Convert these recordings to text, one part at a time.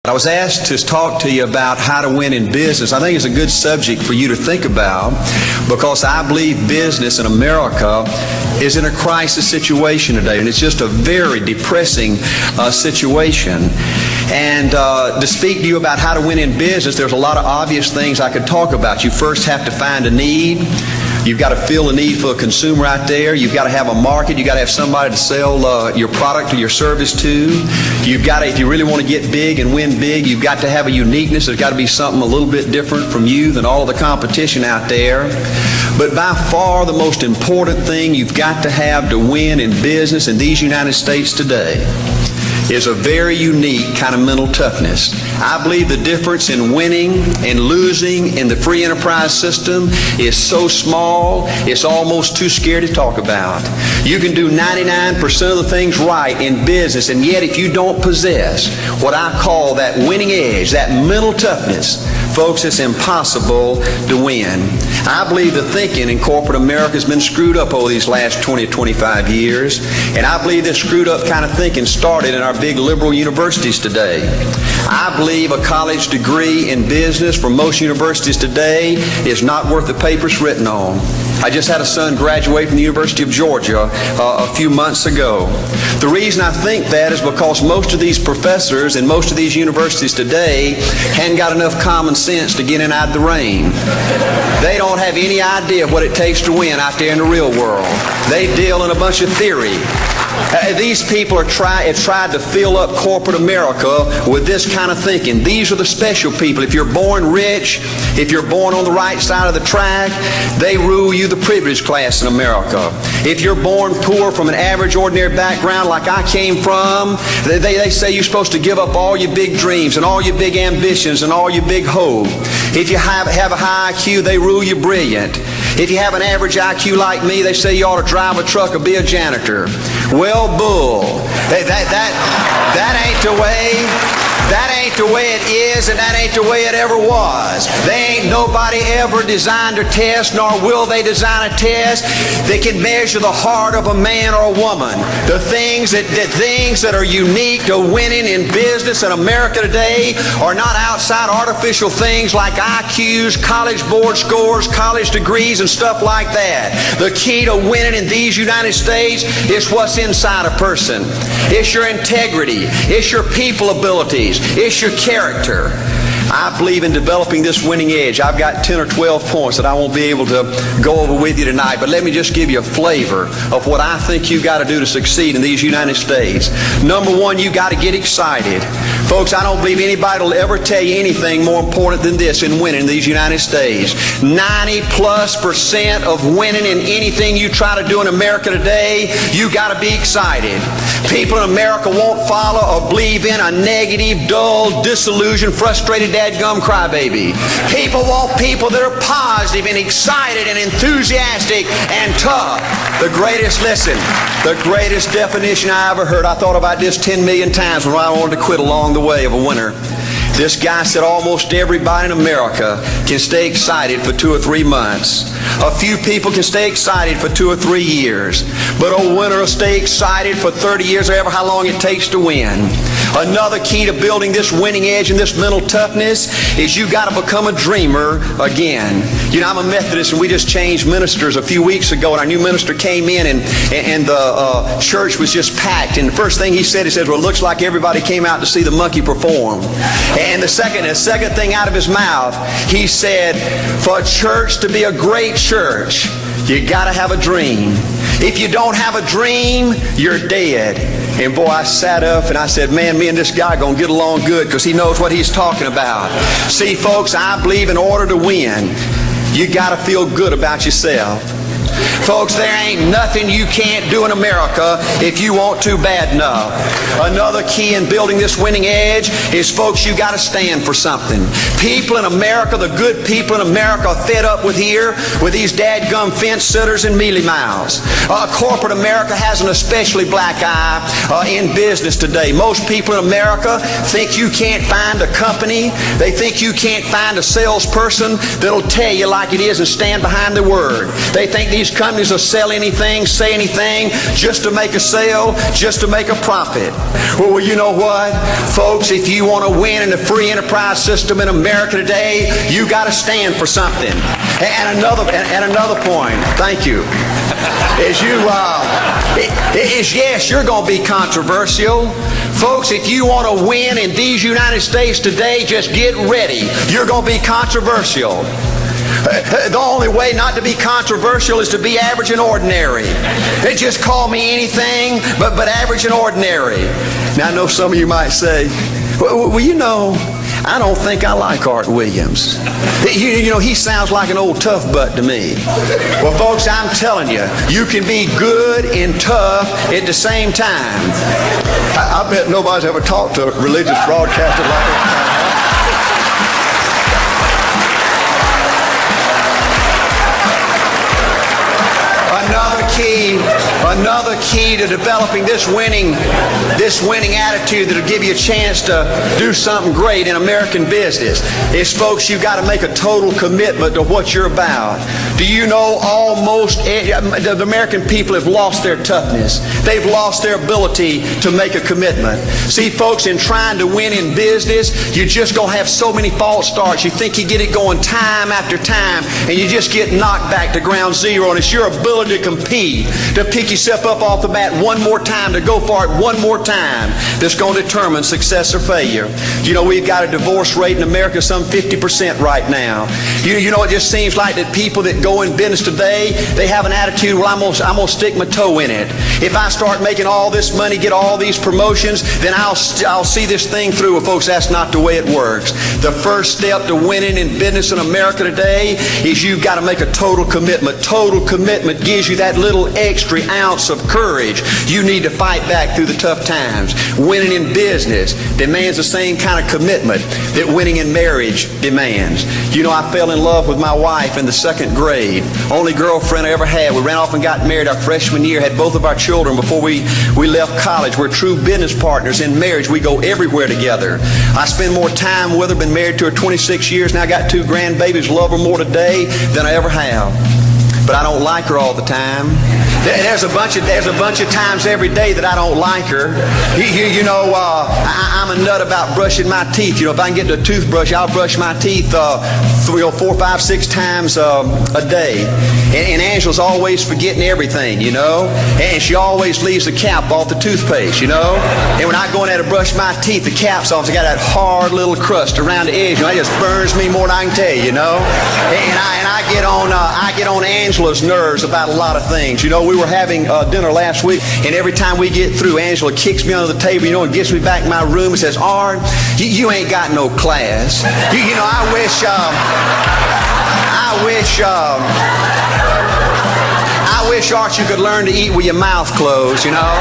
I was asked to talk to you about how to win in business. I think it's a good subject for you to think about because I believe business in America is in a crisis situation today, and it's just a very depressing situation. And to speak to you about how to win in business, there's a lot of obvious things I could talk about. You first have to find a need. You've got to fill a need for a consumer out there. You've got to have a market. You've got to have somebody to sell your product or your service to. You've got to, if you really want to get big and win big, you've got to have a uniqueness. There's got to be something a little bit different from you than all of the competition out there. But by far the most important thing you've got to have to win in business in these United States today is a very unique kind of mental toughness. I believe the difference in winning and losing in the free enterprise system is so small, it's almost too scary to talk about. You can do 99% of the things right in business, and yet if you don't possess what I call that winning edge, that mental toughness, folks, it's impossible to win. I believe the thinking in corporate America has been screwed up over these last 20 or 25 years, and I believe this screwed up kind of thinking started in our big liberal universities today. I believe a college degree in business for most universities today is not worth the paper it's written on. I just had a son graduate from the University of Georgia a few months ago. The reason I think that is because most of these professors in most of these universities today hadn't got enough common sense to get in out of the rain. They don't have any idea what it takes to win out there in the real world. They deal in a bunch of theory. These people have tried to fill up corporate America with this kind of thinking. These are the special people. If you're born rich, if you're born on the right side of the track, they rule you, the privileged class in America. If you're born poor from an average, ordinary background like I came from, they say you're supposed to give up all your big dreams and all your big ambitions and all your big hope. If you have a high IQ, they rule you brilliant. If you have an average IQ like me, they say you ought to drive a truck or be a janitor. Well, bull. That ain't the way. That ain't the way it is, and that ain't the way it ever was. They ain't nobody ever designed a test, nor will they design a test that can measure the heart of a man or a woman. The things that are unique to winning in business in America today are not outside artificial things like IQs, college board scores, college degrees, and stuff like that. The key to winning in these United States is what's inside a person. It's your integrity. It's your people abilities. It's your character. I believe in developing this winning edge. I've got 10 or 12 points that I won't be able to go over with you tonight, but let me just give you a flavor of what I think you've got to do to succeed in these United States. Number one, you've got to get excited. Folks, I don't believe anybody will ever tell you anything more important than this in winning in these United States. 90+% of winning in anything you try to do in America today, you've got to be excited. People in America won't follow or believe in a negative, dull, disillusioned, frustrated dadgum crybaby. People want people that are positive and excited and enthusiastic and tough. The greatest definition I ever heard, I thought about this 10 million times when I wanted to quit along the way of a winner. This guy said almost everybody in America can stay excited for 2 or 3 months. A few people can stay excited for 2 or 3 years. But a winner will stay excited for 30 years or ever how long it takes to win. Another key to building this winning edge and this mental toughness is you got to become a dreamer again. You know, I'm a Methodist, and we just changed ministers a few weeks ago, and our new minister came in, and the church was just packed. And the first thing he said, well, it looks like everybody came out to see the monkey perform. And the second thing out of his mouth, he said, for a church to be a great church, you got to have a dream. If you don't have a dream, you're dead. And boy, I sat up and I said, man, me and this guy are going to get along good because he knows what he's talking about. See, folks, I believe in order to win, you got to feel good about yourself. Folks, there ain't nothing you can't do in America if you want to bad enough. Another key in building this winning edge is, folks, you got to stand for something. People in America, the good people in America, are fed up with these dadgum fence sitters and mealy mouths. Corporate America has an especially black eye in business today. Most people in America think you can't find a company. They think you can't find a salesperson that'll tell you like it is and stand behind their word. They think these these companies will sell anything, say anything, just to make a sale, just to make a profit. Well, you know what? Folks, if you want to win in the free enterprise system in America today, you got to stand for something. And another point, thank you, is yes, you're going to be controversial. Folks, if you want to win in these United States today, just get ready. You're going to be controversial. The only way not to be controversial is to be average and ordinary. They just call me anything but average and ordinary. Now, I know some of you might say, well, you know, I don't think I like Art Williams. You know, he sounds like an old tough butt to me. Well, folks, I'm telling you, you can be good and tough at the same time. I bet nobody's ever talked to a religious broadcaster like that. Another key to developing this winning attitude that'll give you a chance to do something great in American business is, folks, you've got to make a total commitment to what you're about. Do you know the American people have lost their toughness? They've lost their ability to make a commitment. See, folks, in trying to win in business, you're just going to have so many false starts. You think you get it going time after time, and you just get knocked back to ground zero, and it's your ability to compete, to pick yourself up off the mat one more time, to go for it one more time, that's going to determine success or failure. You know, we've got a divorce rate in America some 50% right now. You know, it just seems like that people that go in business today, they have an attitude, well, I'm going to stick my toe in it. If I start making all this money, get all these promotions, then I'll see this thing through. Well, folks, that's not the way it works. The first step to winning in business in America today is you've got to make a total commitment. Total commitment gives you that little extra ounce of courage you need to fight back through the tough times. Winning in business demands the same kind of commitment that winning in marriage demands. You know, I fell in love with my wife in the 2nd grade. Only girlfriend I ever had. We ran off and got married our freshman year, had both of our children before we left college. We're true business partners in marriage. We go everywhere together. I spend more time with her, been married to her 26 years now. I got 2 grandbabies, love her more today than I ever have. But I don't like her all the time. There's a bunch of times every day that I don't like her. I'm a nut about brushing my teeth. You know, if I can get the toothbrush, I'll brush my teeth 4, 5, 6 times a day. And Angela's always forgetting everything, you know. And she always leaves the cap off the toothpaste, you know. And when I go in there to brush my teeth, the cap's off. It's got that hard little crust around the edge. You know, it just burns me more than I can tell you, you know. And I get on Angela's nerves about a lot of things. You know, we were having dinner last week, and every time we get through, Angela kicks me under the table, you know, and gets me back in my room and says, Art, you ain't got no class. You know, I wish, Art, you could learn to eat with your mouth closed, you know.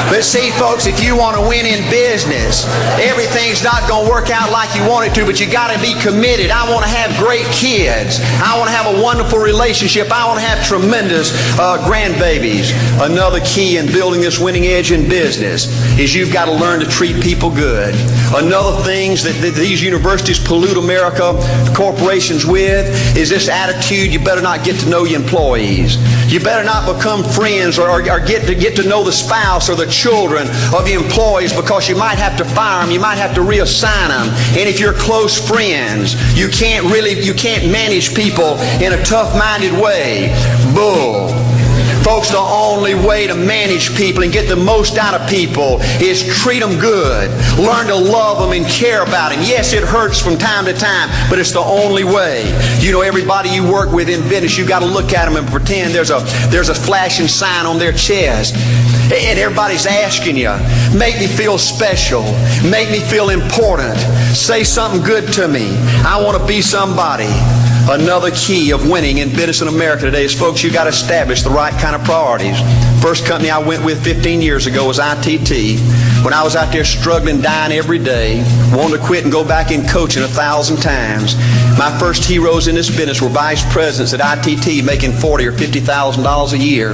But see, folks, if you want to win in business, everything's not going to work out like you want it to, but you got to be committed. I want to have great kids. I want to have a wonderful relationship. I want to have tremendous grandbabies. Another key in building this winning edge in business is you've got to learn to treat people good. Another thing that these universities pollute America, corporations with, is this attitude, you better not get to know your employees. You better not become friends or get to know the spouse or the children of the employees, because you might have to fire them, you might have to reassign them. And if you're close friends, you can't manage people in a tough-minded way. Bull. Folks, the only way to manage people and get the most out of people is treat them good. Learn to love them and care about them. Yes, it hurts from time to time, but it's the only way. You know, everybody you work with in business, you've got to look at them and pretend there's a flashing sign on their chest. And everybody's asking you, make me feel special, make me feel important, say something good to me. I want to be somebody. Another key of winning in business in America today is, folks, you've got to establish the right kind of priorities. First company I went with 15 years ago was ITT. When I was out there struggling, dying every day, wanting to quit and go back in coaching 1,000 times, my first heroes in this business were vice presidents at ITT making $40,000 or $50,000 a year.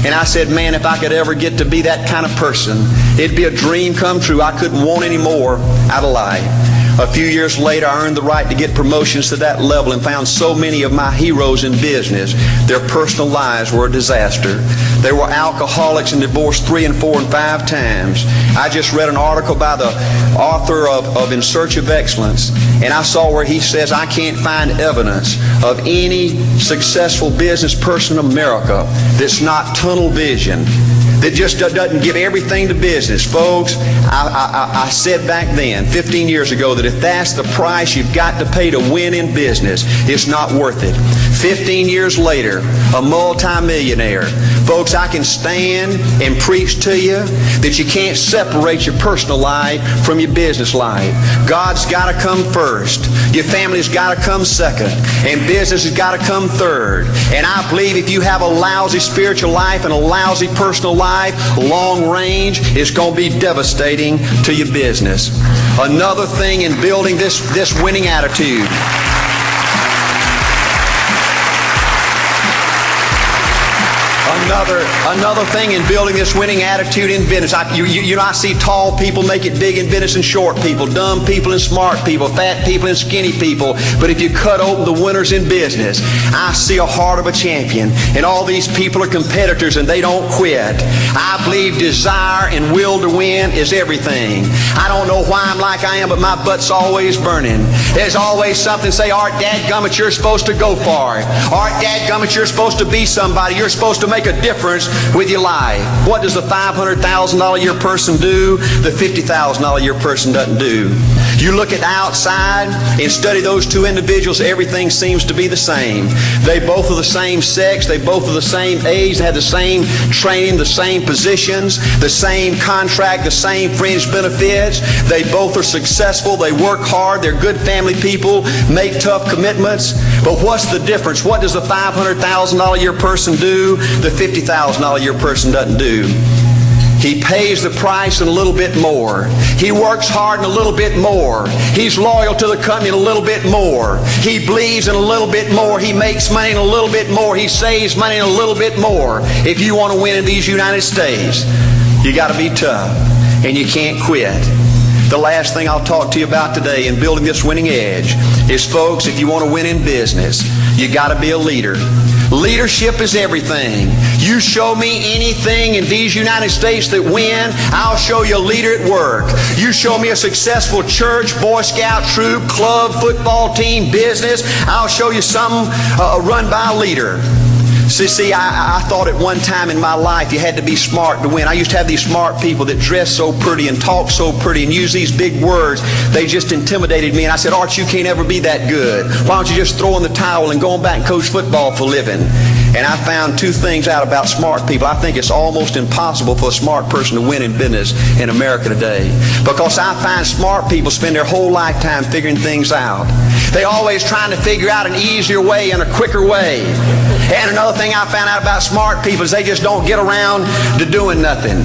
And I said, man, if I could ever get to be that kind of person, it'd be a dream come true. I couldn't want any more out of life. A few years later, I earned the right to get promotions to that level and found so many of my heroes in business, their personal lives were a disaster. They were alcoholics and divorced 3 and 4 and 5 times. I just read an article by the author of In Search of Excellence, and I saw where he says, I can't find evidence of any successful business person in America that's not tunnel vision, that just doesn't give everything to business. Folks, I said back then, 15 years ago, that if that's the price you've got to pay to win in business, it's not worth it. 15 years later, a multimillionaire. Folks, I can stand and preach to you that you can't separate your personal life from your business life. God's got to come first. Your family's got to come second. And business has got to come third. And I believe if you have a lousy spiritual life and a lousy personal life, long range, it's going to be devastating to your business. Another thing in building this winning attitude. Another thing in building this winning attitude in business. I see tall people make it big in business and short people, dumb people and smart people, fat people and skinny people. But if you cut open the winners in business, I see a heart of a champion. And all these people are competitors and they don't quit. I believe desire and will to win is everything. I don't know why I'm like I am, but my butt's always burning. There's always something say, Art, dadgummit, you're supposed to go for it. Art, dadgummit, you're supposed to be somebody. You're supposed to make a difference with your life. What does the $500,000 a year person do? The $50,000 a year person doesn't do. You look at the outside and study those two individuals, everything seems to be the same. They both are the same sex, they both are the same age, they have the same training, the same positions, the same contract, the same fringe benefits. They both are successful, they work hard, they're good family people, make tough commitments. But what's the difference? What does the $500,000 a year person do? The $50,000 a year person doesn't do. He pays the price and a little bit more. He works hard and a little bit more. He's loyal to the company and a little bit more. He believes in a little bit more. He makes money and a little bit more. He saves money and a little bit more. If you want to win in these United States, you got to be tough and you can't quit. The last thing I'll talk to you about today in building this winning edge is, folks, if you want to win in business, you got to be a leader. Leadership is everything. You show me anything in these United States that win, I'll show you a leader at work. You show me a successful church, Boy Scout troop, club, football team, business, I'll show you something run by a leader. See, I thought at one time in my life you had to be smart to win. I used to have these smart people that dress so pretty and talk so pretty and use these big words. They just intimidated me. And I said, Art, you can't ever be that good. Why don't you just throw in the towel and go on back and coach football for a living? And I found two things out about smart people. I think it's almost impossible for a smart person to win in business in America today. Because I find smart people spend their whole lifetime figuring things out. They're always trying to figure out an easier way and a quicker way. And another thing I found out about smart people is they just don't get around to doing nothing.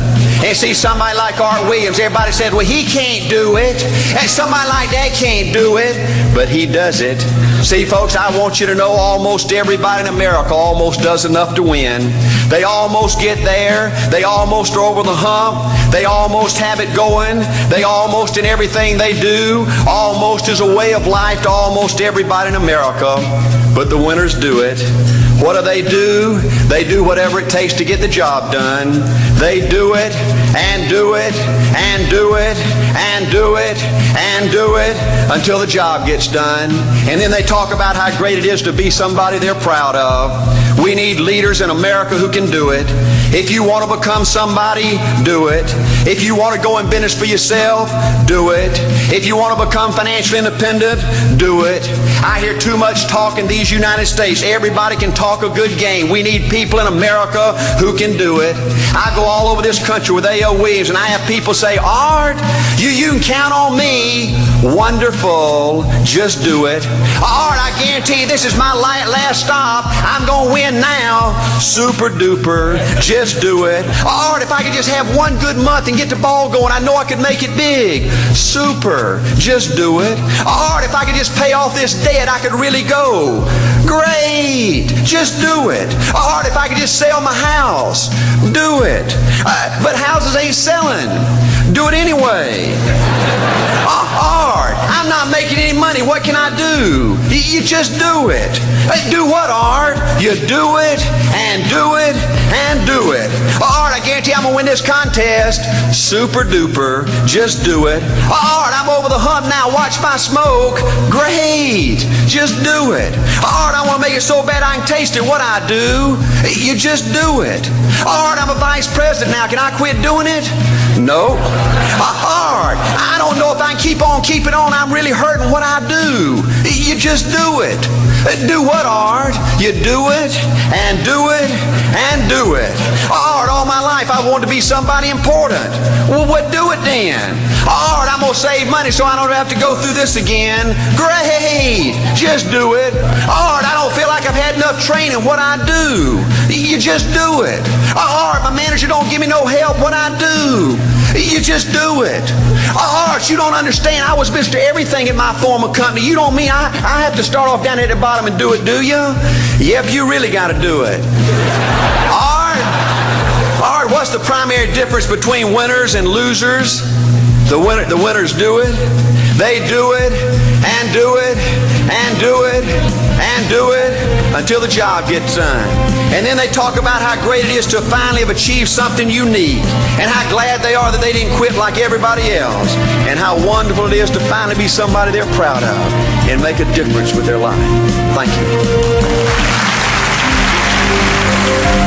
And see, somebody like Art Williams, everybody said, well, he can't do it. And somebody like that can't do it. But he does it. See, folks, I want you to know almost everybody in America almost does enough to win. They almost get there. They almost are over the hump. They almost have it going. They almost, in everything they do, almost is a way of life to almost everybody in America. But the winners do it. What do? They do whatever it takes to get the job done. They do it and do it and do it and do it and do it until the job gets done. And then they talk about how great it is to be somebody they're proud of. We need leaders in America who can do it. If you want to become somebody, do it. If you want to go in business for yourself, do it. If you want to become financially independent, do it. I hear too much talk in these United States. Everybody can talk a good game. We need people in America who can do it. I go all over this country with A.O. Williams, and I have people say, Art, you can count on me. Wonderful. Just do it. Art, I guarantee you this is my last stop. I'm going to win now. Super duper. Just do it. Art, if I could just have one good month and get the ball going, I know I could make it big. Super. Just do it. Art, if I could just pay off this debt, I could really go. Great. Just do it. Art, if I could just sell my house. Do it. But houses ain't selling. Do it anyway. Art, I'm not making any money. What can I do? You just do it. Do what, Art? You do it and do it and do it. Art, I guarantee I'm going to win this contest. Super duper. Just do it. Art, I'm over the hump now. Watch my smoke. Great. Just do it. Art, I want to make it so bad I can taste it. What I do? You just do it. Art, I'm a vice president now. Can I quit doing it? No. Art, I don't know if I can keep on keeping on. I'm really hurting. What I do? You just do it. Do what, Art? You do it and do it and do it. Art, all my life I wanted to be somebody important. Well, what do it then? Art, I'm going to save money so I don't have to go through this again. Great. Just do it. Art, I don't feel like I've had enough training. What I do? You just do it. Art, my manager don't give me no help. What I do? You just do it. Art, you don't understand. I was Mr. Everything at my former company. You don't mean I have to start off down at the bottom and do it, do you? Yep, you really got to do it. Art, what's the primary difference between winners and losers? The winners do it. They do it and do it and do it and do it until the job gets done. And then they talk about how great it is to finally have achieved something unique and how glad they are that they didn't quit like everybody else and how wonderful it is to finally be somebody they're proud of and make a difference with their life. Thank you.